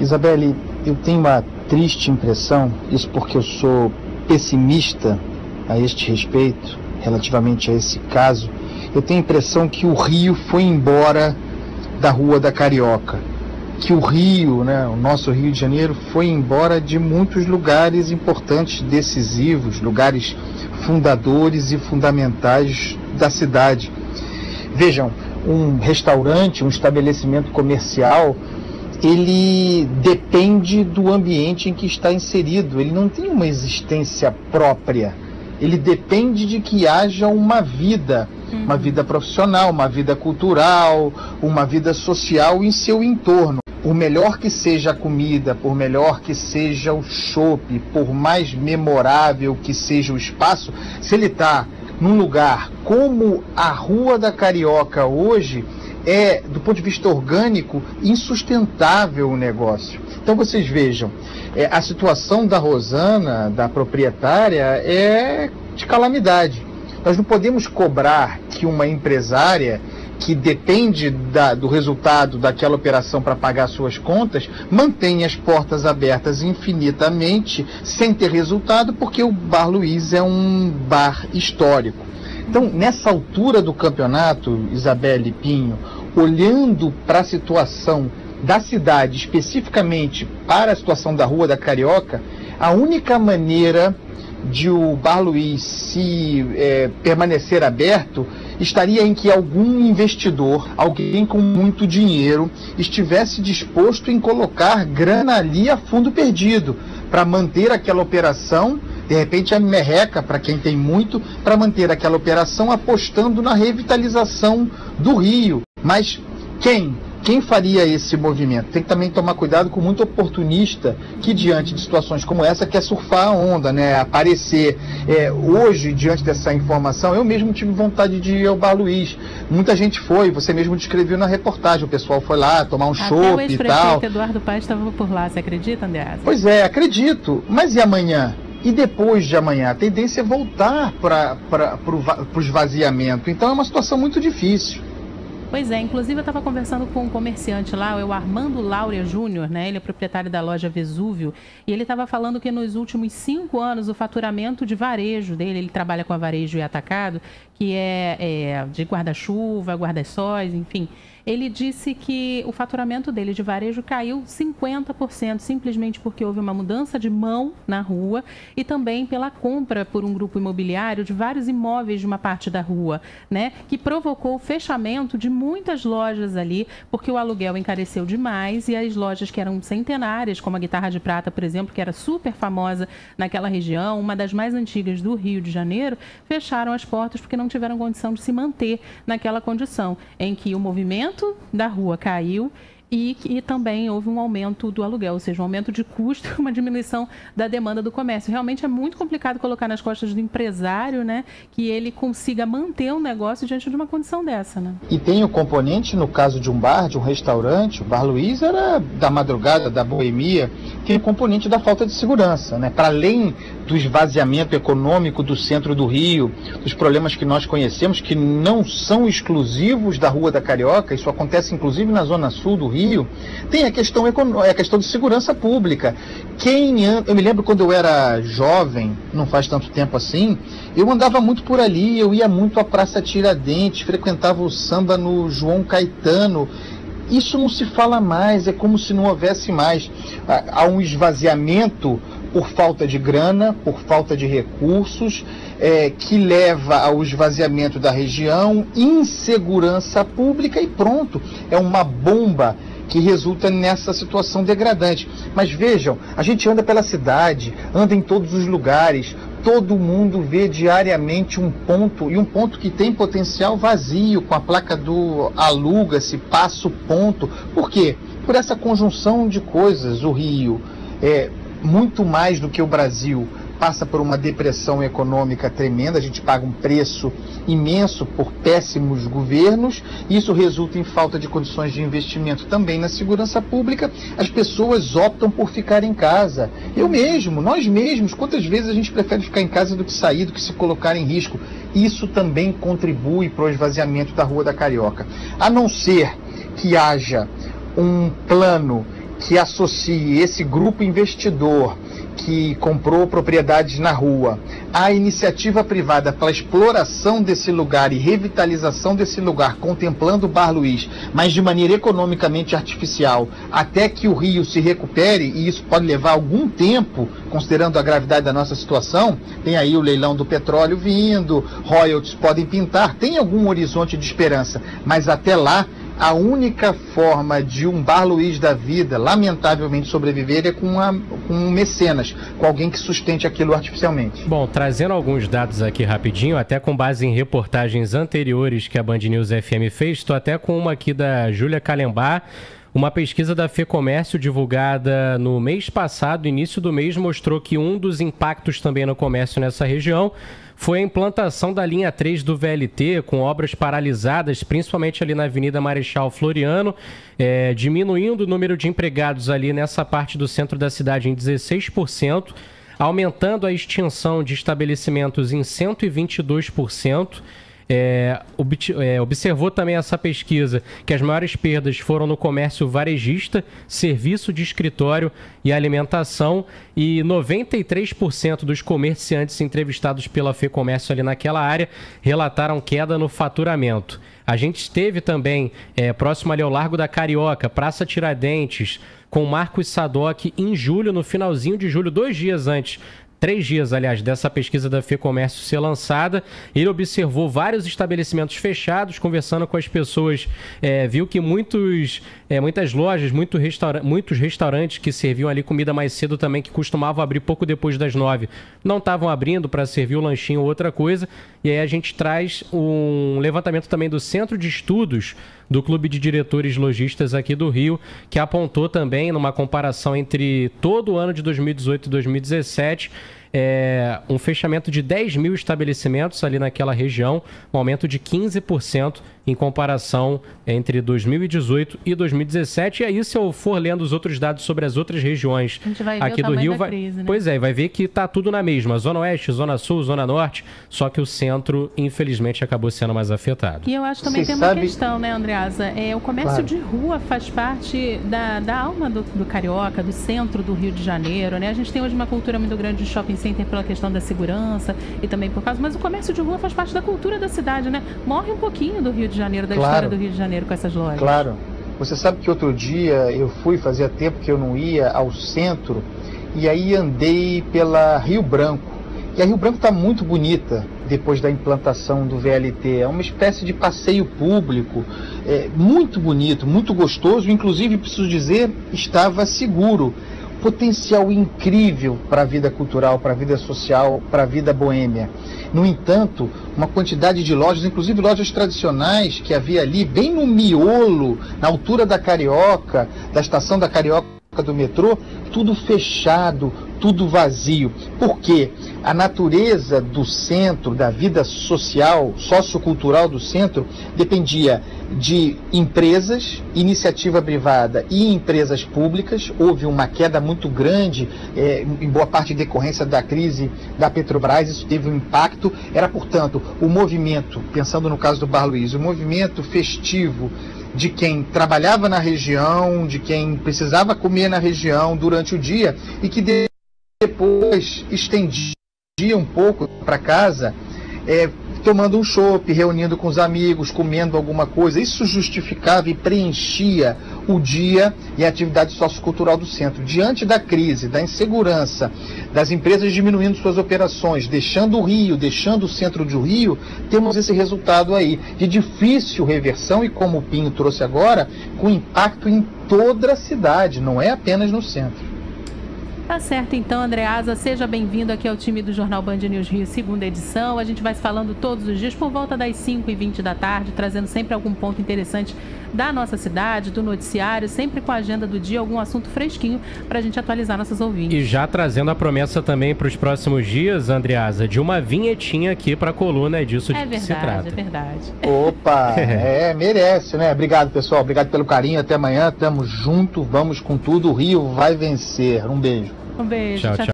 Isabelle, eu tenho uma triste impressão, isso porque eu sou pessimista a este respeito, relativamente a esse caso. Eu tenho a impressão que o Rio foi embora da Rua da Carioca, que o Rio, né, o nosso Rio de Janeiro, foi embora de muitos lugares importantes, decisivos, lugares fundadores e fundamentais da cidade. Vejam, um restaurante, um estabelecimento comercial, ele depende do ambiente em que está inserido, ele não tem uma existência própria, ele depende de que haja uma vida profissional, uma vida cultural, uma vida social em seu entorno. Por melhor que seja a comida, por melhor que seja o chopp, por mais memorável que seja o espaço, se ele está num lugar como a Rua da Carioca hoje, é, do ponto de vista orgânico, insustentável o negócio. Então vocês vejam, a situação da Rosana, da proprietária, é de calamidade. Nós não podemos cobrar que uma empresária que depende do resultado daquela operação para pagar suas contas, mantenha as portas abertas infinitamente sem ter resultado, porque o Bar Luiz é um bar histórico. Então, nessa altura do campeonato, Isabelle Pinho, olhando para a situação da cidade, especificamente para a situação da Rua da Carioca, a única maneira de o Bar Luiz permanecer aberto estaria em que algum investidor, alguém com muito dinheiro, estivesse disposto em colocar grana ali a fundo perdido para manter aquela operação. De repente a merreca, para quem tem muito, para manter aquela operação apostando na revitalização do Rio. Mas quem faria esse movimento? Tem que também tomar cuidado com muito oportunista que, diante de situações como essa, quer surfar a onda, né? Aparecer. Hoje, diante dessa informação, eu mesmo tive vontade de ir ao Bar Luiz. Muita gente foi, você mesmo descreveu na reportagem, o pessoal foi lá tomar um chopp e tal. Até o Eduardo Paes estava por lá, você acredita, Andreasa? Pois é, acredito. Mas e amanhã? E depois de amanhã? A tendência é voltar para o esvaziamento. Então é uma situação muito difícil. Pois é, inclusive eu estava conversando com um comerciante lá, é o Armando Laura Júnior, né? Ele é proprietário da loja Vesúvio, e ele estava falando que nos últimos 5 anos o faturamento de varejo dele, ele trabalha com a varejo e atacado, que é de guarda-chuva, guarda-sóis, enfim. Ele disse que o faturamento dele de varejo caiu 50%, simplesmente porque houve uma mudança de mão na rua e também pela compra por um grupo imobiliário de vários imóveis de uma parte da rua, né? Que provocou o fechamento de muitas lojas ali, porque o aluguel encareceu demais e as lojas que eram centenárias, como a Guitarra de Prata, por exemplo, que era super famosa naquela região, uma das mais antigas do Rio de Janeiro, fecharam as portas porque não tiveram condição de se manter naquela condição em que o movimento da rua caiu e também houve um aumento do aluguel, ou seja, um aumento de custo, uma diminuição da demanda do comércio. Realmente é muito complicado colocar nas costas do empresário, né, que ele consiga manter um negócio diante de uma condição dessa, né? E tem o componente, no caso de um bar, de um restaurante, o Bar Luiz era da madrugada, da boemia, tem o componente da falta de segurança, né? Para além do esvaziamento econômico do centro do Rio, dos problemas que nós conhecemos, que não são exclusivos da Rua da Carioca, isso acontece inclusive na zona sul do Rio, tem a questão de segurança pública. Eu me lembro quando eu era jovem, não faz tanto tempo assim, eu andava muito por ali, eu ia muito à Praça Tiradentes, frequentava o samba no João Caetano. Isso não se fala mais, é como se não houvesse mais. Há um esvaziamento por falta de grana, por falta de recursos, que leva ao esvaziamento da região, insegurança pública e pronto. É uma bomba que resulta nessa situação degradante. Mas vejam, a gente anda pela cidade, anda em todos os lugares, todo mundo vê diariamente um ponto que tem potencial vazio, com a placa do aluga-se, passa o ponto. Por quê? Por essa conjunção de coisas. O Rio, muito mais do que o Brasil, passa por uma depressão econômica tremenda, a gente paga um preço imenso por péssimos governos, isso resulta em falta de condições de investimento também na segurança pública, as pessoas optam por ficar em casa. Nós mesmos, quantas vezes a gente prefere ficar em casa do que sair, do que se colocar em risco? Isso também contribui para o esvaziamento da Rua da Carioca. A não ser que haja um plano que associe esse grupo investidor que comprou propriedades na rua à iniciativa privada para a exploração desse lugar e revitalização desse lugar, contemplando o Bar Luiz, mas de maneira economicamente artificial, até que o rio se recupere, e isso pode levar algum tempo, considerando a gravidade da nossa situação. Tem aí o leilão do petróleo vindo, royalties podem pintar, tem algum horizonte de esperança, mas até lá, a única forma de um Bar Luiz da vida, lamentavelmente, sobreviver é com um mecenas, com alguém que sustente aquilo artificialmente. Bom, trazendo alguns dados aqui rapidinho, até com base em reportagens anteriores que a Band News FM fez, estou até com uma aqui da Júlia Calembar. Uma pesquisa da FEComércio divulgada no mês passado, início do mês, mostrou que um dos impactos também no comércio nessa região foi a implantação da linha 3 do VLT, com obras paralisadas, principalmente ali na Avenida Marechal Floriano, diminuindo o número de empregados ali nessa parte do centro da cidade em 16%, aumentando a extinção de estabelecimentos em 122%. Observou também essa pesquisa que as maiores perdas foram no comércio varejista, serviço de escritório e alimentação, e 93% dos comerciantes entrevistados pela FEComércio ali naquela área relataram queda no faturamento. A gente esteve também próximo ali ao Largo da Carioca, Praça Tiradentes, com Marcos Sadoc em julho, no finalzinho de julho, 2 dias antes, 3 dias, aliás, dessa pesquisa da FEComércio ser lançada. Ele observou vários estabelecimentos fechados, conversando com as pessoas, viu que muitas lojas, muitos restaurantes que serviam ali comida mais cedo também, que costumavam abrir pouco depois das 9, não estavam abrindo para servir o lanchinho ou outra coisa. E aí a gente traz um levantamento também do Centro de Estudos do Clube de Diretores Lojistas aqui do Rio, que apontou também, numa comparação entre todo o ano de 2018 e 2017, um fechamento de 10 mil estabelecimentos ali naquela região, um aumento de 15% em comparação entre 2018 e 2017. E aí, se eu for lendo os outros dados sobre as outras regiões aqui do Rio, crise, né? Pois é, vai ver que está tudo na mesma. Zona Oeste, Zona Sul, Zona Norte, só que o centro, infelizmente, acabou sendo mais afetado. E eu acho que também tem uma questão, né, Andreasa? O comércio de rua faz parte da alma do carioca, do centro do Rio de Janeiro, né? A gente tem hoje uma cultura muito grande de shopping center pela questão da segurança e também por causa... Mas o comércio de rua faz parte da cultura da cidade, né? Morre um pouquinho do Rio de Janeiro, da história do Rio de Janeiro com essas lojas. Claro. Você sabe que outro dia eu fazia tempo que eu não ia ao centro, e aí andei pela Rio Branco. E a Rio Branco está muito bonita depois da implantação do VLT. É uma espécie de passeio público, muito bonito, muito gostoso. Inclusive, preciso dizer, estava seguro. Potencial incrível para a vida cultural, para a vida social, para a vida boêmia. No entanto, uma quantidade de lojas, inclusive lojas tradicionais que havia ali, bem no miolo, na altura da Carioca, da estação da Carioca do metrô, tudo fechado, tudo vazio. Por quê? A natureza do centro, da vida social, sociocultural do centro, dependia de empresas, iniciativa privada e empresas públicas. Houve uma queda muito grande, em boa parte em decorrência da crise da Petrobras. Isso teve um impacto. Era, portanto, o movimento, pensando no caso do Bar Luiz, o movimento festivo de quem trabalhava na região, de quem precisava comer na região durante o dia e que depois estendia um pouco para casa, tomando um chopp, reunindo com os amigos, comendo alguma coisa. Isso justificava e preenchia o dia e a atividade sociocultural do centro. Diante da crise, da insegurança, das empresas diminuindo suas operações, deixando o Rio, deixando o centro do Rio, temos esse resultado aí de difícil reversão e, como o Pinho trouxe agora, com impacto em toda a cidade, não é apenas no centro. Tá certo, então, Andreasa, seja bem-vindo aqui ao time do Jornal Band News Rio, segunda edição. A gente vai se falando todos os dias por volta das 5h20 da tarde, trazendo sempre algum ponto interessante da nossa cidade, do noticiário, sempre com a agenda do dia, algum assunto fresquinho para a gente atualizar nossos ouvintes. E já trazendo a promessa também para os próximos dias, Andreasa, de uma vinhetinha aqui para a coluna, é disso que se trata. É verdade. Opa, merece, né? Obrigado, pessoal, obrigado pelo carinho, até amanhã, tamo junto, vamos com tudo, o Rio vai vencer. Um beijo. Um beijo, tchau.